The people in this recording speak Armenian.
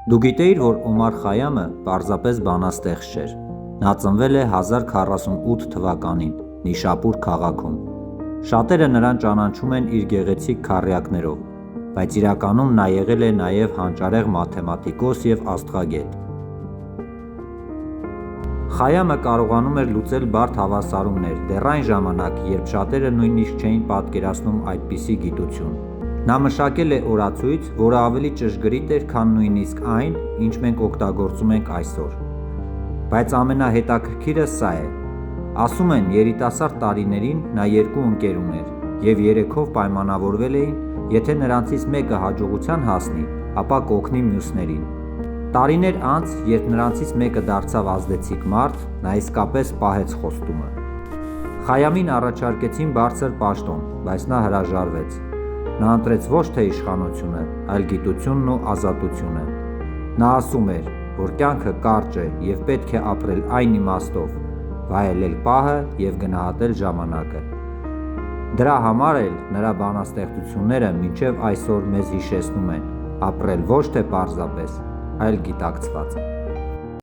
Դու գիտեիր, որ Օմար Խայամը պարզապես բանաստեղծ չէր։ Նա ծնվել է 1048 թվականին Նիշապուր քաղաքում։ Շատերը նրան ճանաչում են իր գեղեցիկ քառյակներով, բայց իրականում նա եղել է նաև հանճարեղ մաթեմատիկոս և աստղագետ։ Խայամը կարողանում էր լուծել բարդ հավասարումներ դեռ այն ժամանակ, երբ շատերը նույնիսկ չէին պատկերացնում այդպիսի գիտություն։ Նա մշակել է օրացույց, որը ավելի ճշգրիտ էր, քան նույնիսկ այն, ինչ մենք օգտագործում ենք այսօր։ Բայց ամենահետաքրքիրը սա է. ասում են, երիտասարդ տարիներին նա 2 ընկեր ուներ, և երեքով պայմանավորվել էին, եթե նրանցից մեկը հաջողության հասնի, ապա կօգնի մյուսներին։ Տարիներ անց, երբ նրանցից մեկը դարձավ ազդեցիկ մարդ, նա իսկապես պահեց խոստումը։ Խայամին առաջարկեցին բարձր պաշտոն, բայց նա հրաժարվեց։ Նա ընտրեց ոչ թե իշխանությունը, այլ գիտությունն ու ազատությունը։ Նա ասում էր, որ կյանքը կարճ է և պետք է ապրել այն իմաստով, վայելել պահը և գնահատել ժամանակը։ Դրա համար էլ նրա բանաստեղծությունները մինչև այսօր մեզ հիշեցնում են ապրել ոչ թե պարզապես, այլ գիտակցված։